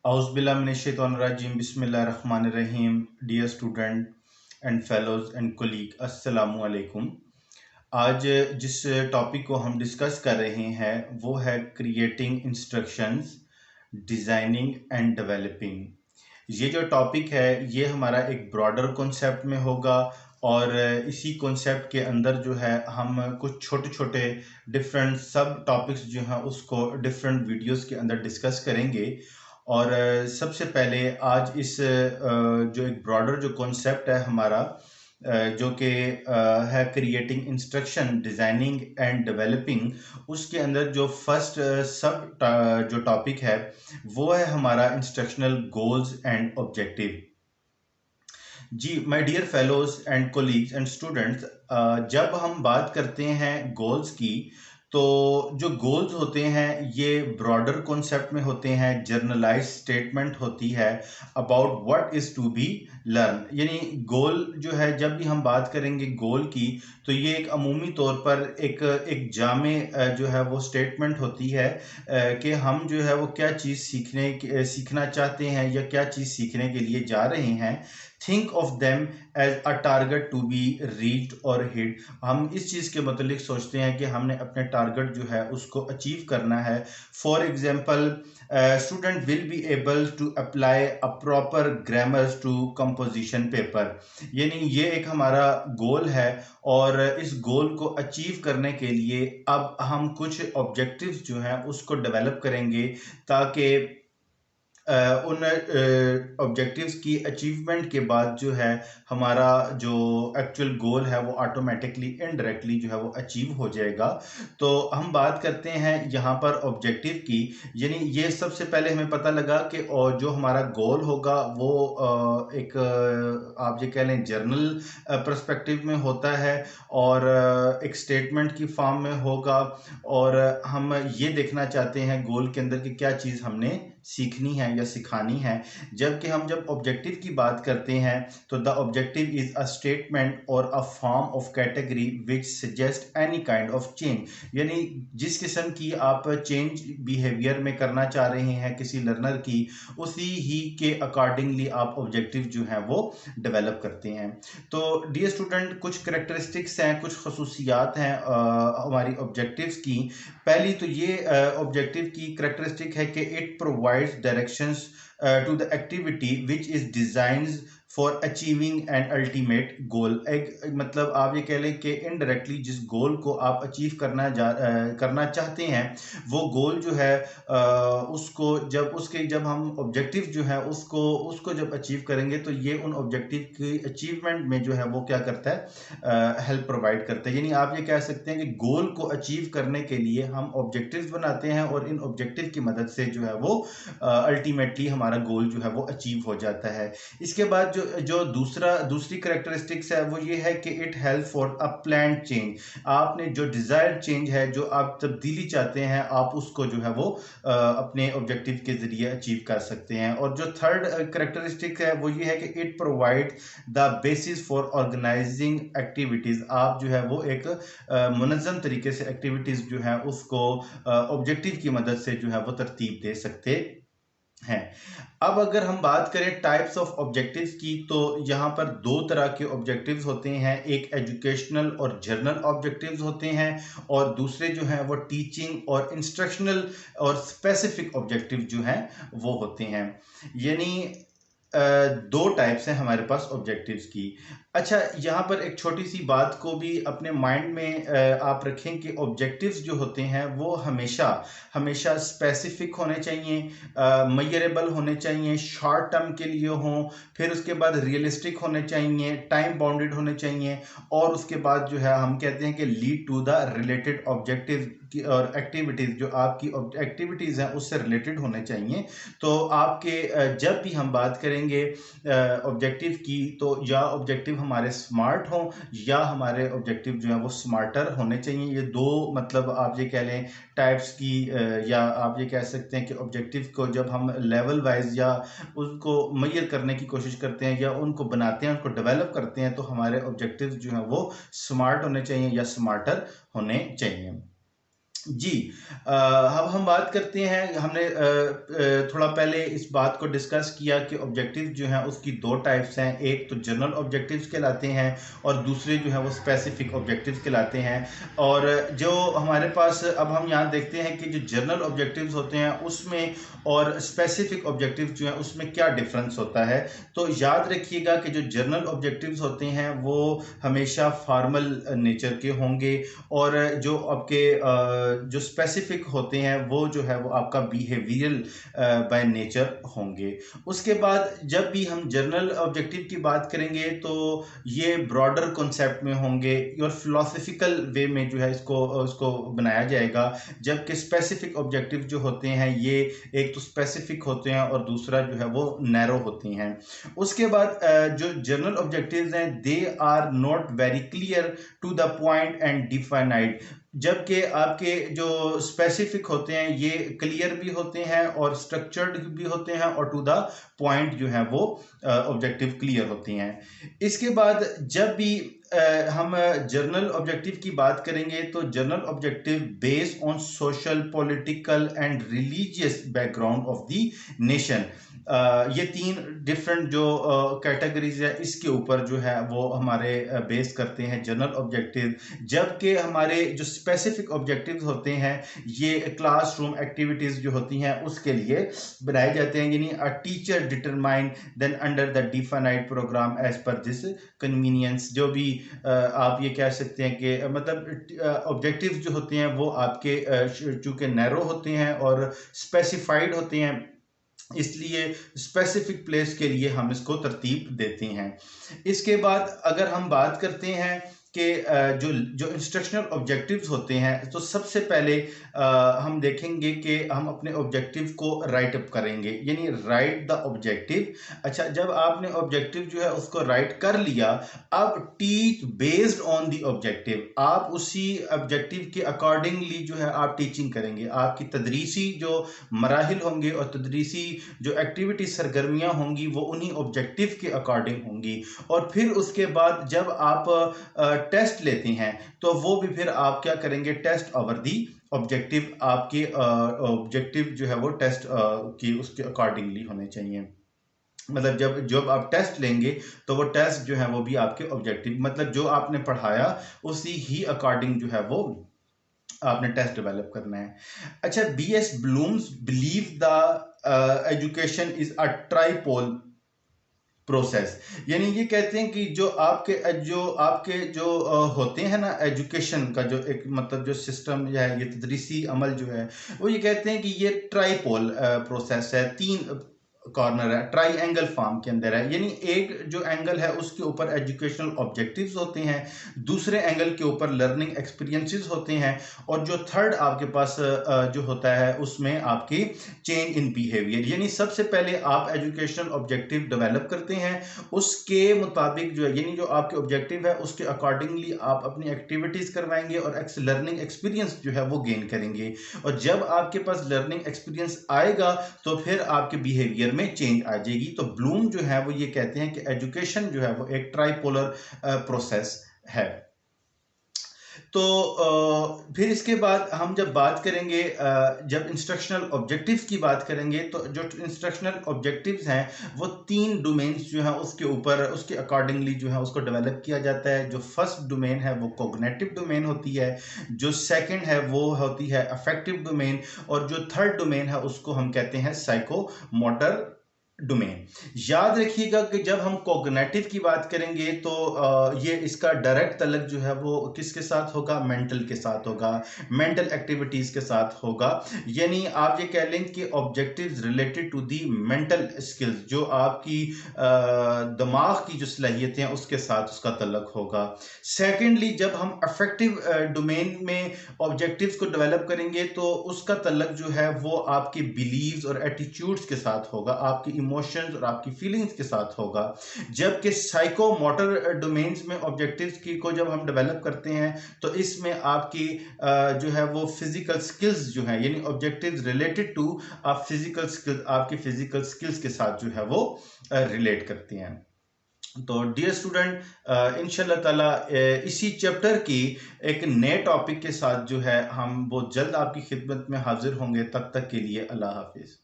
औज़ुबिल्लाहिमिनश्शैतानिर्रजीम बिस्मिल्लाहिर्रहमानिर्रहीम। Dear student and fellows and colleague, अस्सलामु अलैकुम। आज जिस टॉपिक को हम डिस्कस कर रहे हैं वो है creating instructions, designing and developing. ये जो टॉपिक है ये हमारा एक ब्रॉडर कॉन्सेप्ट में होगा और इसी कॉन्सेप्ट के अंदर जो है हम कुछ छोटे छोटे डिफरेंट सब टॉपिक्स जो हैं उसको डिफरेंट वीडियोस के अंदर डिस्कस करेंगे। और सबसे पहले आज इस जो एक ब्रॉडर जो कॉन्सेप्ट है हमारा जो कि है creating instruction, designing and developing, उसके अंदर जो फर्स्ट सब जो टॉपिक है वो है हमारा इंस्ट्रक्शनल गोल्स एंड ऑब्जेक्टिव। जी my dear fellows and colleagues and students, जब हम बात करते हैं गोल्स की तो जो गोल्स होते हैं ये ब्रॉडर कॉन्सेप्ट में होते हैं, जर्नलाइज स्टेटमेंट होती है about what is to be learn. यानी गोल जो है, जब भी हम बात करेंगे गोल की तो ये एक अमूमी तौर पर एक जामे जो है वो स्टेटमेंट होती है कि हम जो है वो क्या चीज़ सीखना चाहते हैं या क्या चीज़ सीखने के लिए जा रहे हैं। Think of them as a target to be reached और हिट। हम इस चीज़ के मतलब सोचते हैं कि हमने अपने टारगेट जो है उसको अचीव करना है। For example, student will be able to apply a proper grammars to composition paper. यानी ये एक हमारा गोल है और इस गोल को अचीव करने के लिए अब हम कुछ ऑब्जेक्टिव्स जो हैं उसको डेवलप करेंगे ताकि उन ऑब्जेक्टिव्स की अचीवमेंट के बाद जो है हमारा जो एक्चुअल गोल है वो ऑटोमेटिकली इनडायरेक्टली जो है वो अचीव हो जाएगा। तो हम बात करते हैं यहाँ पर ऑब्जेक्टिव की। यानी ये सबसे पहले हमें पता लगा कि जो हमारा गोल होगा वो एक आप ये कह लें जर्नल पर्सपेक्टिव में होता है और एक स्टेटमेंट की फॉर्म में होगा और हम ये देखना चाहते हैं गोल के अंदर कि क्या चीज़ हमने सीखनी है या सिखानी है। जबकि हम जब ऑब्जेक्टिव की बात करते हैं तो the objective is a statement और a form of category which suggest any kind of change. यानी जिस किस्म की आप चेंज बिहेवियर में करना चाह रहे हैं किसी लर्नर की, उसी ही के अकॉर्डिंगली आप ऑब्जेक्टिव जो है वो डेवलप करते हैं। तो डियर स्टूडेंट, कुछ करेक्टरिस्टिक्स हैं, कुछ खसूसियात हैं हमारी ऑब्जेक्टिव्स की। पहली तो ये ऑब्जेक्टिव की करेक्टरिस्टिक है कि it provides directions to the activity which is designed for achieving an ultimate goal. एक मतलब आप ये कह लें कि इनडायरेक्टली जिस गोल को आप अचीव करना चाहते हैं वो गोल जो है उसको जब हम ऑब्जेक्टिव जो है उसको जब अचीव करेंगे तो ये उन ऑब्जेक्टिव की अचीवमेंट में जो है वो क्या करता है, हेल्प प्रोवाइड करता है। यानी आप ये कह सकते हैं कि गोल को अचीव करने के लिए हम ऑब्जेक्टिव्स बनाते हैं और इन ऑब्जेक्टिव की मदद से जो है वो अल्टीमेटली हमारा गोल जो है वो अचीव हो जाता है। इसके बाद जो दूसरी करेक्टरिस्टिक्स है वो ये है कि it help for a plan change. आपने जो डिजायर्ड चेंज है, जो आप तब्दीली चाहते हैं, आप उसको जो है वो अपने ऑब्जेक्टिव के जरिए अचीव कर सकते हैं। और जो थर्ड करेक्टरिस्टिक है वो ये है कि it provide the basis for organizing activities. आप जो है वो एक मुनज़्ज़म तरीके से एक्टिविटीज जो है उसको ऑब्जेक्टिव की मदद से जो है वो तरतीब दे सकते हैं। अब अगर हम बात करें टाइप्स ऑफ ऑब्जेक्टिव्स की तो यहाँ पर दो तरह के ऑब्जेक्टिव्स होते हैं। एक एजुकेशनल और जर्नल ऑब्जेक्टिव्स होते हैं और दूसरे जो हैं वो टीचिंग और इंस्ट्रक्शनल और स्पेसिफिक ऑब्जेक्टिव जो हैं वो होते हैं। यानी दो टाइप्स हैं हमारे पास ऑब्जेक्टिव्स की। अच्छा, यहाँ पर एक छोटी सी बात को भी अपने माइंड में आप रखें कि ऑब्जेक्टिव्स जो होते हैं वो हमेशा हमेशा स्पेसिफिक होने चाहिए, मेजरेबल होने चाहिए, शॉर्ट टर्म के लिए हों, फिर उसके बाद रियलिस्टिक होने चाहिए, टाइम बाउंडेड होने चाहिए और उसके बाद जो है हम कहते हैं कि lead to the related objective की और एक्टिविटीज़ जो आपकी एक्टिविटीज़ हैं उससे रिलेटेड होने चाहिए। तो आपके जब भी हम बात करेंगे ऑब्जेक्टिव की तो या ऑब्जेक्टिव हमारे स्मार्ट हों या हमारे ऑब्जेक्टिव जो है वो स्मार्टर होने चाहिए। ये दो मतलब आप ये कह लें टाइप्स की या आप ये कह सकते हैं कि ऑब्जेक्टिव को जब हम लेवल वाइज या उसको मेजर करने की कोशिश करते हैं या उनको बनाते हैं, उनको डेवलप करते हैं, तो हमारे ऑब्जेक्टिव जो हैं वो स्मार्ट होने चाहिए या स्मार्टर होने चाहिए। जी। अब हम बात करते हैं, हमने थोड़ा पहले इस बात को डिस्कस किया कि ऑब्जेक्टिव जो हैं उसकी दो टाइप्स हैं, एक तो जनरल ऑब्जेक्टिव्स कहलाते हैं और दूसरे जो हैं वो स्पेसिफिक ऑब्जेक्टिव्स कहलाते हैं। और जो हमारे पास अब हम यहाँ देखते हैं कि जो जनरल ऑब्जेक्टिव्स होते हैं उसमें और स्पेसिफिक ऑब्जेक्टिव जो हैं उसमें क्या डिफरेंस होता है। तो याद रखिएगा कि जो जनरल ऑब्जेक्टिव्स होते हैं वो हमेशा फॉर्मल नेचर के होंगे, और जो आपके जो स्पेसिफिक होते हैं वो जो है वो आपका बिहेवियरल बाय नेचर होंगे। उसके बाद जब भी हम जनरल ऑब्जेक्टिव की बात करेंगे तो ये ब्रॉडर कॉन्सेप्ट में होंगे और फिलोसफिकल वे में जो है इसको बनाया जाएगा, जबकि स्पेसिफिक ऑब्जेक्टिव जो होते हैं ये एक तो स्पेसिफिक होते हैं और दूसरा जो है वो नैरो होते हैं। उसके बाद जो जनरल ऑब्जेक्टिव्स हैं they are not very clear to the point and defined, जबकि आपके जो स्पेसिफिक होते हैं ये क्लियर भी होते हैं और स्ट्रक्चर्ड भी होते हैं और टू द पॉइंट जो है वो ऑब्जेक्टिव क्लियर होते हैं। इसके बाद जब भी हम जर्नल ऑब्जेक्टिव की बात करेंगे तो journal objective based on social political and religious background of the nation, ये तीन डिफरेंट जो कैटेगरीज है इसके ऊपर जो है वो हमारे बेस करते हैं जनरल ऑब्जेक्टिव। जबकि हमारे जो स्पेसिफिक ऑब्जेक्टिव्स होते हैं ये क्लासरूम एक्टिविटीज जो होती हैं उसके लिए बनाए जाते हैं, यानी a teacher determine then under the defined program as per this convenience. जो भी आप ये कह सकते हैं कि मतलब ऑब्जेक्टिव्स जो होते हैं वो आपके चूंकि नैरो होते हैं और स्पेसिफाइड होते हैं, इसलिए स्पेसिफिक प्लेस के लिए हम इसको तरतीब देते हैं। इसके बाद अगर हम बात करते हैं कि जो जो इंस्ट्रक्शनल ऑब्जेक्टिव्स होते हैं तो सबसे पहले हम देखेंगे कि हम अपने ऑब्जेक्टिव को राइट अप करेंगे, यानी राइट द ऑब्जेक्टिव। अच्छा, जब आपने ऑब्जेक्टिव जो है उसको राइट कर लिया, अब teach based on the objective, आप उसी ऑब्जेक्टिव के अकॉर्डिंगली जो है आप टीचिंग करेंगे। आपकी तदरीसी जो मराहिल होंगे और तदरीसी जो एक्टिविटी सरगर्मियां होंगी वो उन्हीं ऑब्जेक्टिव के अकॉर्डिंग होंगी। और फिर उसके बाद जब आप टेस्ट लेते हैं तो वो भी फिर आप क्या करेंगे, टेस्ट ओवर दी ऑब्जेक्टिव, आपके ऑब्जेक्टिव जो है वो टेस्ट की उसके अकॉर्डिंगली होने चाहिए। मतलब जब जब आप टेस्ट लेंगे तो वो टेस्ट जो है वो भी आपके ऑब्जेक्टिव, मतलब जो आपने पढ़ाया उसी ही अकॉर्डिंग जो है वो आपने टेस्ट डेवलप करना है। अच्छा, BS Bloom's believe the education is a tripolar process, यानी ये कहते हैं कि जो आपके जो होते हैं ना एजुकेशन का जो एक मतलब जो सिस्टम या ये तदरीसी अमल जो है वो ये कहते हैं कि ये ट्राइपोल प्रोसेस है, तीन कॉर्नर है, ट्राई एंगल फॉर्म के अंदर है। यानी एक जो एंगल है उसके ऊपर एजुकेशनल ऑब्जेक्टिव्स होते हैं, दूसरे एंगल के ऊपर लर्निंग एक्सपीरियंसेस होते हैं, और जो थर्ड आपके पास जो होता है उसमें आपकी चेंज इन बिहेवियर। यानी सबसे पहले आप एजुकेशनल ऑब्जेक्टिव डेवलप करते हैं, उसके मुताबिक जो है यानी जो आपके ऑब्जेक्टिव है उसके अकॉर्डिंगली आप अपनी एक्टिविटीज करवाएंगे और लर्निंग एक्सपीरियंस जो है वो गेन करेंगे। और जब आपके पास लर्निंग एक्सपीरियंस आएगा तो फिर आपके बिहेवियर में चेंज आ जाएगी। तो ब्लूम जो है वो ये कहते हैं कि एजुकेशन जो है वो एक ट्राइपोलर प्रोसेस है। तो फिर इसके बाद हम जब बात करेंगे जब इंस्ट्रक्शनल ऑब्जेक्टिव्स की बात करेंगे तो जो इंस्ट्रक्शनल ऑब्जेक्टिव्स हैं वो तीन डोमेन्स जो हैं उसके ऊपर उसके अकॉर्डिंगली जो है उसको डेवलप किया जाता है। जो फर्स्ट डोमेन है वो कॉग्निटिव डोमेन होती है, जो सेकंड है वो होती है अफेक्टिव डोमेन, और जो थर्ड डोमेन है उसको हम कहते हैं साइको मोटर डोमेन। याद रखिएगा कि जब हम कॉग्निटिव की बात करेंगे तो ये इसका डायरेक्ट तल्लुक जो है वो किसके साथ होगा, मेंटल के साथ होगा, मेंटल एक्टिविटीज के साथ होगा। यानी आप ये कह लें कि objectives related to the mental skills, जो आपकी दिमाग की जो सलाहियतें हैं उसके साथ उसका तल्लुक होगा। सेकेंडली जब हम अफेक्टिव डोमेन में ऑब्जेक्टिव्स को डेवलप करेंगे तो उसका तल्लुक जो है वो आपके बिलीव्स और एटीट्यूड्स के साथ होगा, आपकी इमोशंस और आपकी फीलिंग्स के साथ होगा। जबकि साइको मोटर डोमेन्स में ऑब्जेक्टिव्स की को जब हम डेवलप करते हैं तो इसमें आपकी जो है वो फिजिकल स्किल्स जो है यानी ऑब्जेक्टिव्स रिलेटेड टू आप फिजिकल स्किल्स, आपकी फिजिकल स्किल्स के साथ जो है वो रिलेट करते हैं। तो डियर स्टूडेंट इंशाल्लाह ताला इसी चैप्टर की एक नए टॉपिक के साथ जो है हम बहुत जल्द आपकी खिदमत में हाजिर होंगे। तब तक के लिए अल्लाह हाफिज़।